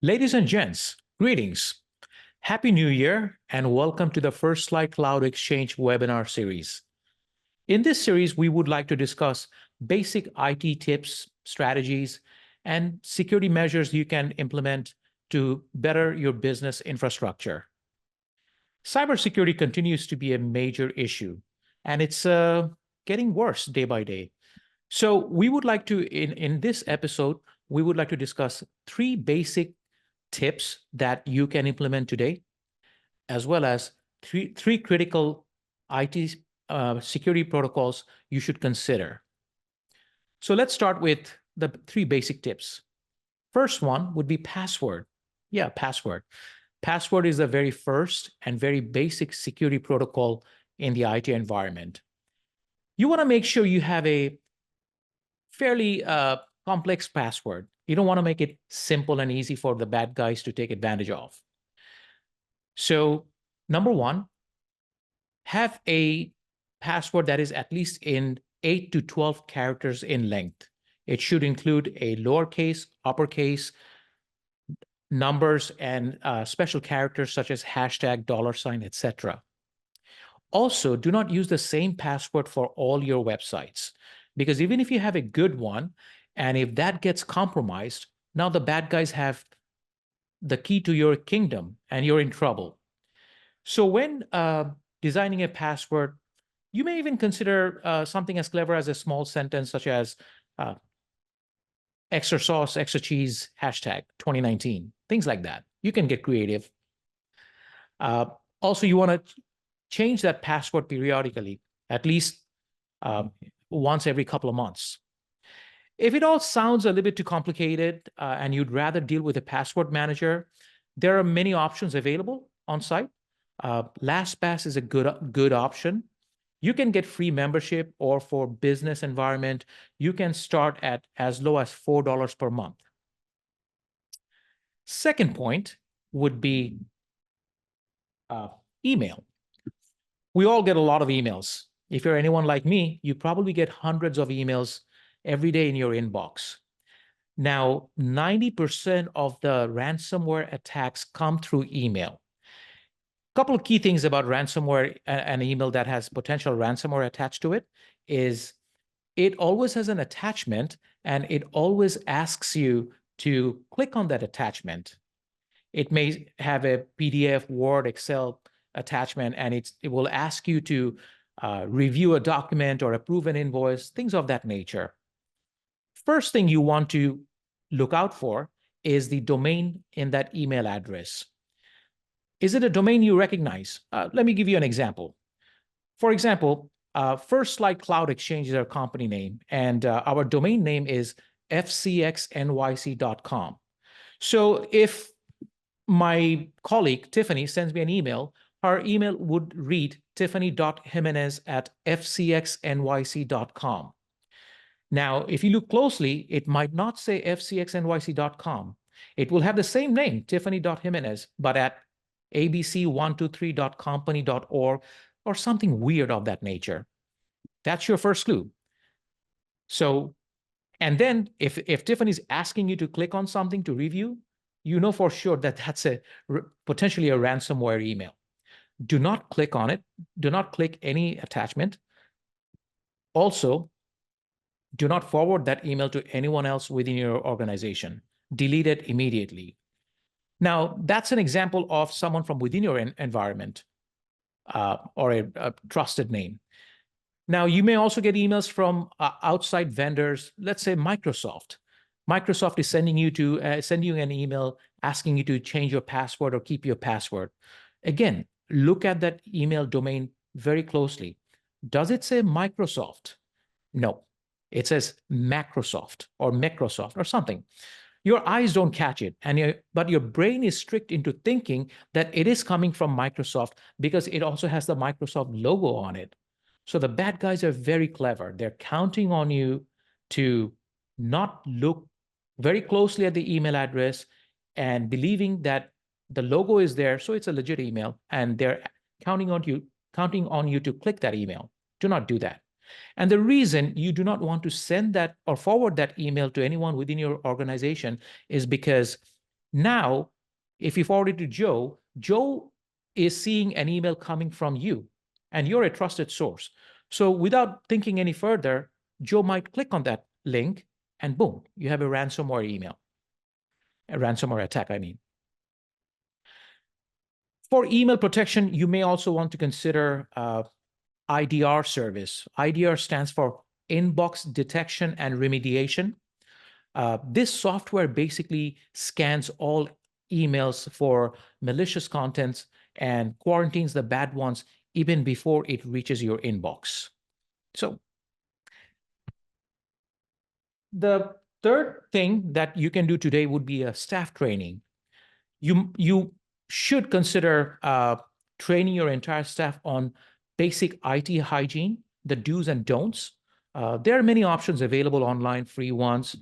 Ladies and gents, greetings. Happy New Year and welcome to the First Light Cloud Exchange webinar series. In this series, we would like to discuss basic IT tips, strategies, and security measures you can implement to better your business infrastructure. Cybersecurity continues to be a major issue, and it's getting worse day by day. So we would like to, in this episode, we would like to discuss three basic tips that you can implement today, as well as three critical IT security protocols you should consider. So let's start with the three basic tips. First one would be password. Yeah, password. Password is the very first and very basic security protocol in the IT environment. You want to make sure you have a fairly complex password. You don't want to make it simple and easy for the bad guys to take advantage of. So number one, have a password that is at least in 8 to 12 characters in length. It should include a lowercase, uppercase, numbers, and special characters such as hashtag, $, etc. Also, do not use the same password for all your websites, because even if you have a good one, and if that gets compromised, now the bad guys have the key to your kingdom and you're in trouble. So when designing a password, you may even consider something as clever as a small sentence such as extra sauce, extra cheese, hashtag 2019, things like that. You can get creative. Also, you want to change that password periodically, at least once every couple of months. If it all sounds a little bit too complicated and you'd rather deal with a password manager, there are many options available on site. LastPass is a good option. You can get free membership, or for business environment, you can start at as low as $4 per month. Second point would be email. We all get a lot of emails. If you're anyone like me, you probably get hundreds of emails every day in your inbox. Now, 90% of the ransomware attacks come through email. A couple of key things about ransomware and email that has potential ransomware attached to it is it always has an attachment, and it always asks you to click on that attachment. It may have a PDF, Word, Excel attachment, and it will ask you to review a document or approve an invoice, things of that nature. First thing you want to look out for is the domain in that email address. Is it a domain you recognize? Let me give you an example. For example, First Light Cloud Exchange is our company name, and our domain name is fcxnyc.com. So if my colleague Tiffany sends me an email, her email would read tiffany.jimenez@fcxnyc.com. Now, if you look closely, it might not say fcxnyc.com. It will have the same name, tiffany.jimenez, but at abc123.company.org or something weird of that nature. That's your first clue. So, and then if Tiffany's asking you to click on something to review, you know for sure that that's potentially a ransomware email. Do not click on it. Do not click any attachment. Also, do not forward that email to anyone else within your organization. Delete it immediately. Now, that's an example of someone from within your environment or a trusted name. Now, you may also get emails from outside vendors, let's say Microsoft. Microsoft is sending you an email asking you to change your password or keep your password. Again, look at that email domain very closely. Does it say Microsoft? No. It says Macrosoft or Microsoft or something. Your eyes don't catch it, but your brain is tricked into thinking that it is coming from Microsoft because it also has the Microsoft logo on it. So the bad guys are very clever. They're counting on you to not look very closely at the email address and believing that the logo is there, so it's a legit email, and they're counting on you to click that email. Do not do that. And the reason you do not want to send that or forward that email to anyone within your organization is because Now, if you forward it to Joe, Joe is seeing an email coming from you, and you're a trusted source. So without thinking any further, Joe might click on that link, and boom, you have a ransomware email, a ransomware attack, I mean. For email protection, you may also want to consider IDR service. IDR stands for Inbox Detection and Remediation. This software basically scans all emails for malicious contents and quarantines the bad ones even before it reaches your inbox. So the third thing that you can do today would be a staff training. You should consider training your entire staff on basic IT hygiene, the do's and don'ts. There are many options available online, free ones.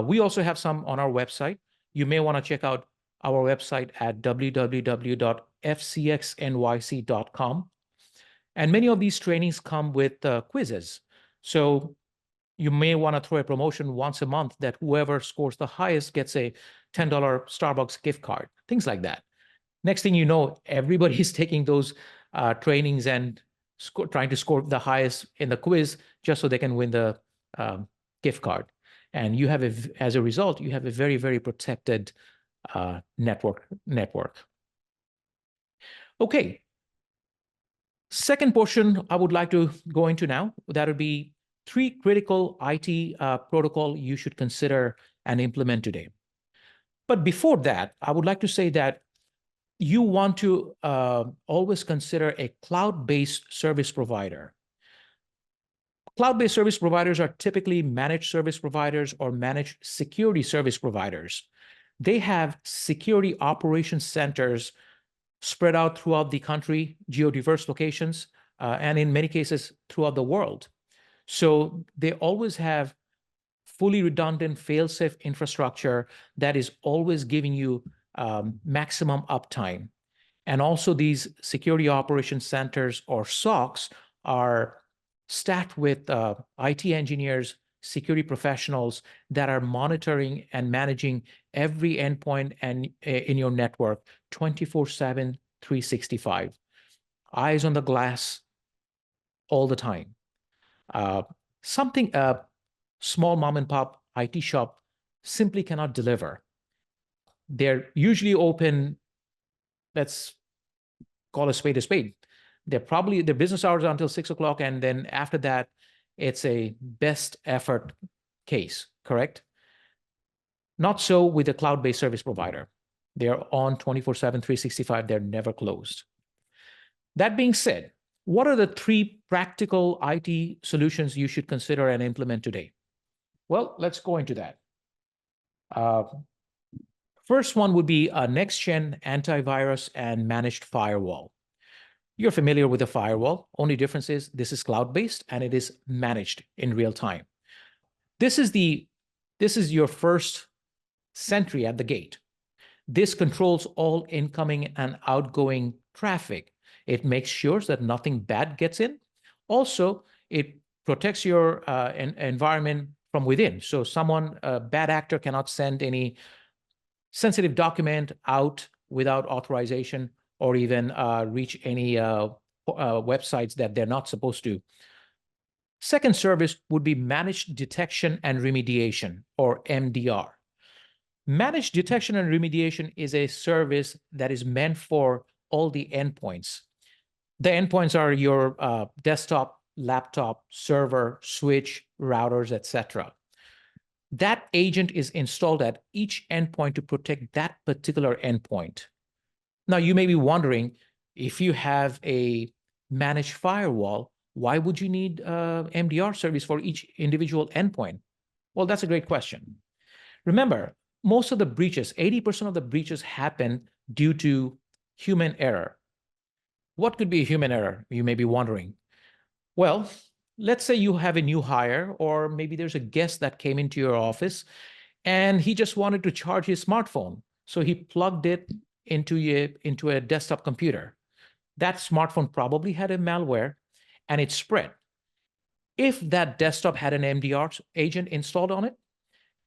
We also have some on our website. You may want to check out our website at www.fcxnyc.com. And many of these trainings come with quizzes. So you may want to throw a promotion once a month that whoever scores the highest gets a $10 Starbucks gift card, things like that. Next thing you know, everybody's taking those trainings and trying to score the highest in the quiz just so they can win the gift card. And you have, as a result, you have a very, very protected network. Okay. Second portion I would like to go into now, that would be 3 critical IT protocol you should consider and implement today. But before that, I would like to say that you want to always consider a cloud-based service provider. Cloud-based service providers are typically managed service providers or managed security service providers. They have security operations centers spread out throughout the country, geodiverse locations, and in many cases throughout the world. So they always have fully redundant, fail-safe infrastructure that is always giving you maximum uptime. And also these security operations centers or SOCs are staffed with IT engineers, security professionals that are monitoring and managing every endpoint and in your network 24/7, 365. Eyes on the glass all the time. Something a small mom and pop IT shop simply cannot deliver. They're usually open, let's call a spade. Their business hours are until 6 o'clock, and then after that, it's a best effort case, correct? Not so with a cloud-based service provider. They're on 24/7, 365. They're never closed. That being said, what are the 3 practical IT solutions you should consider and implement today? Well, let's go into that. First one would be a next-gen antivirus and managed firewall. You're familiar with the firewall. Only difference is this is cloud-based and it is managed in real time. This is your first sentry at the gate. This controls all incoming and outgoing traffic. It makes sure that nothing bad gets in. Also, it protects your environment from within. So a bad actor cannot send any sensitive document out without authorization or even reach any websites that they're not supposed to. Second service would be managed detection and remediation, or MDR. Managed detection and remediation is a service that is meant for all the endpoints. The endpoints are your desktop, laptop, server, switch, routers, etc. That agent is installed at each endpoint to protect that particular endpoint. Now, you may be wondering, if you have a managed firewall, why would you need MDR service for each individual endpoint? Well, that's a great question. Remember, most of the breaches, 80% of the breaches happen due to human error. What could be a human error, you may be wondering? Well, let's say you have a new hire, or maybe there's a guest that came into your office and he just wanted to charge his smartphone. So he plugged it into a desktop computer. That smartphone probably had a malware and it spread. If that desktop had an MDR agent installed on it,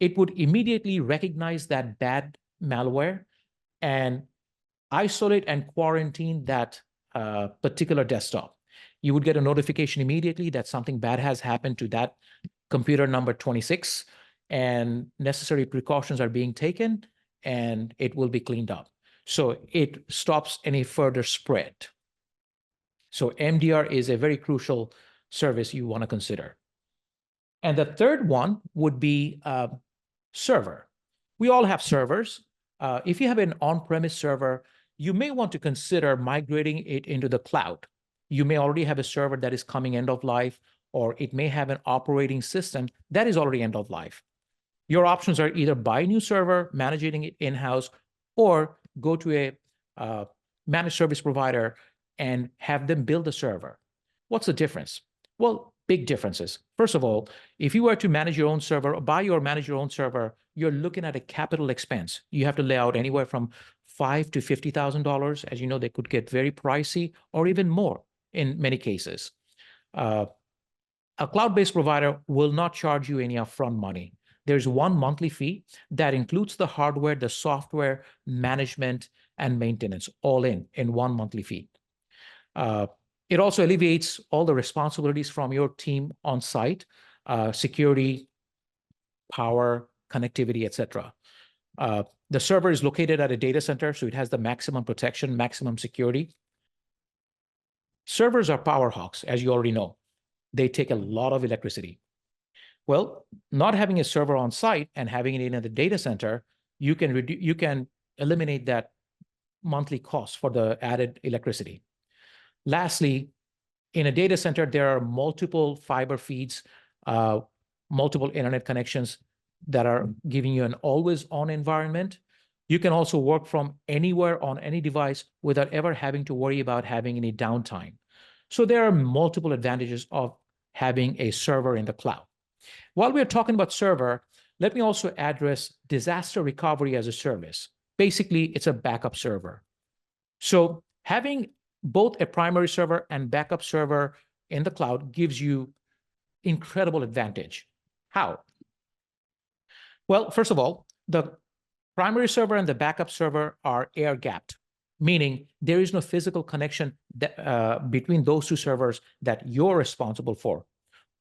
it would immediately recognize that bad malware and isolate and quarantine that particular desktop. You would get a notification immediately that something bad has happened to that computer number 26, and necessary precautions are being taken, and it will be cleaned up. So it stops any further spread. So MDR is a very crucial service you want to consider. And the third one would be server. We all have servers. If you have an on-premise server, you may want to consider migrating it into the cloud. You may already have a server that is coming end of life, or it may have an operating system that is already end of life. Your options are either buy a new server, managing it in-house, or go to a managed service provider and have them build a server. What's the difference? Well, big differences. First of all, if you were to manage your own server or buy or manage your own server, you're looking at a capital expense. You have to lay out anywhere from $5,000 to $50,000. As you know, they could get very pricey or even more in many cases. A cloud-based provider will not charge you any upfront money. There's one monthly fee that includes the hardware, the software, management, and maintenance all in one monthly fee. It also alleviates all the responsibilities from your team on site, security, power, connectivity, etc. The server is located at a data center, so it has the maximum protection, maximum security. Servers are power hawks, as you already know. They take a lot of electricity. Well, not having a server on site and having it in the data center, you can eliminate that monthly cost for the added electricity. Lastly, in a data center, there are multiple fiber feeds, multiple internet connections that are giving you an always-on environment. You can also work from anywhere on any device without ever having to worry about having any downtime. So there are multiple advantages of having a server in the cloud. While we're talking about server, let me also address disaster recovery as a service. Basically, it's a backup server. So having both a primary server and backup server in the cloud gives you incredible advantage. How? Well, first of all, the primary server and the backup server are air-gapped, meaning there is no physical connection between those two servers that you're responsible for.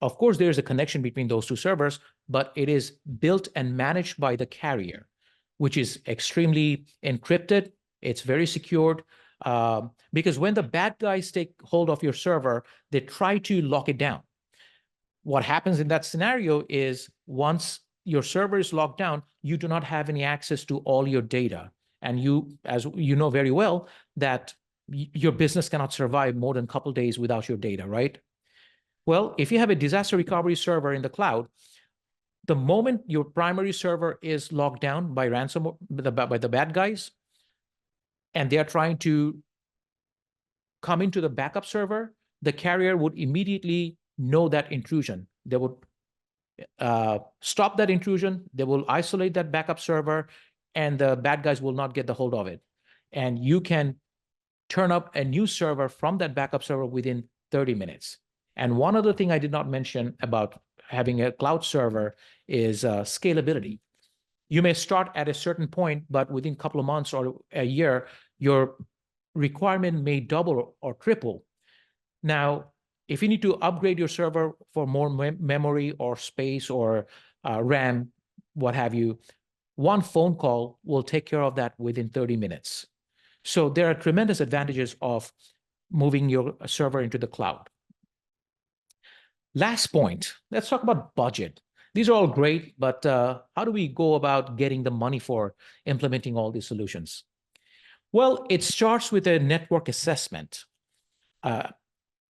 Of course, there is a connection between those two servers, but it is built and managed by the carrier, which is extremely encrypted. It's very secured, because when the bad guys take hold of your server, they try to lock it down. What happens in that scenario is once your server is locked down, you do not have any access to all your data. And you, as you know very well, that your business cannot survive more than a couple of days without your data, right? Well, if you have a disaster recovery server in the cloud, the moment your primary server is locked down by by the bad guys, and they are trying to come into the backup server, the carrier would immediately know that intrusion. They would stop that intrusion. They will isolate that backup server, and the bad guys will not get the hold of it. And you can turn up a new server from that backup server within 30 minutes. And one other thing I did not mention about having a cloud server is scalability. You may start at a certain point, but within a couple of months or a year, your requirement may double or triple. Now, if you need to upgrade your server for more memory or space or RAM, what have you, one phone call will take care of that within 30 minutes. So there are tremendous advantages of moving your server into the cloud. Last point, let's talk about budget. These are all great, but how do we go about getting the money for implementing all these solutions? Well, it starts with a network assessment.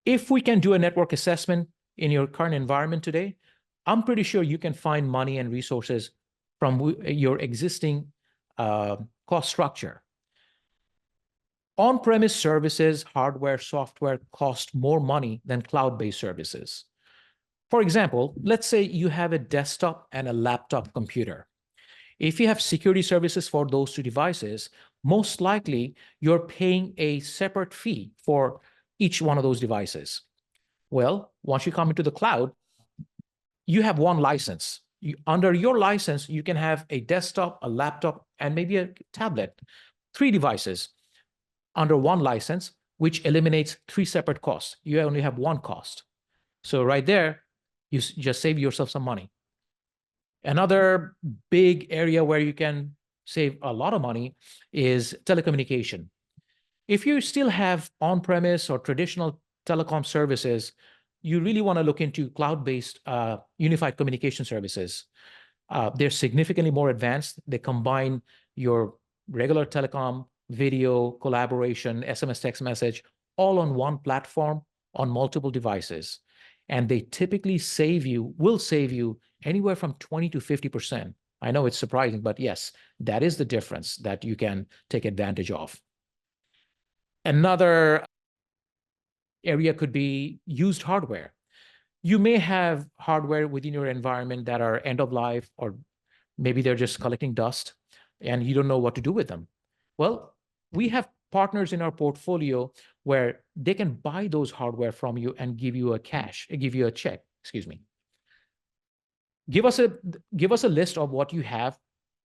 If we can do a network assessment in your current environment today, I'm pretty sure you can find money and resources from your existing cost structure. On-premise services, hardware, software cost more money than cloud-based services. For example, let's say you have a desktop and a laptop computer. If you have security services for those two devices, most likely you're paying a separate fee for each one of those devices. Well, once you come into the cloud, you have one license. Under your license, you can have a desktop, a laptop, and maybe a tablet, 3 devices under one license, which eliminates 3 separate costs. You only have one cost. So right there, you just save yourself some money. Another big area where you can save a lot of money is telecommunication. If you still have on-premise or traditional telecom services, you really want to look into cloud-based unified communication services. They're significantly more advanced. They combine your regular telecom, video, collaboration, SMS text message, all on one platform on multiple devices. And they typically will save you anywhere from 20 to 50%. I know it's surprising, but yes, that is the difference that you can take advantage of. Another area could be used hardware. You may have hardware within your environment that are end of life, or maybe they're just collecting dust and you don't know what to do with them. Well, we have partners in our portfolio where they can buy those hardware from you and give you a check, excuse me. Give us a list of what you have.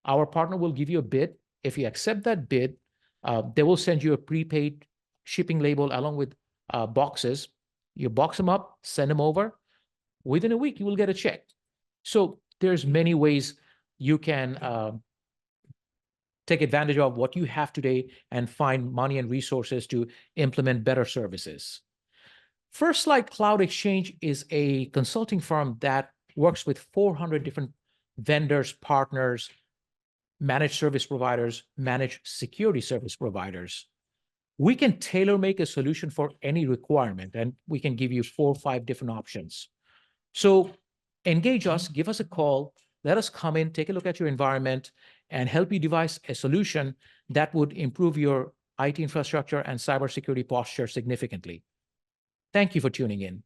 Our partner will give you a bid. If you accept that bid, they will send you a prepaid shipping label along with boxes. You box them up, send them over. Within a week, you will get a check. So there's many ways you can take advantage of what you have today and find money and resources to implement better services. First Light Cloud Exchange is a consulting firm that works with 400 different vendors, partners, managed service providers, managed security service providers. We can tailor make a solution for any requirement, and we can give you 4 or 5 different options. So engage us, give us a call, let us come in, take a look at your environment, and help you devise a solution that would improve your IT infrastructure and cybersecurity posture significantly. Thank you for tuning in.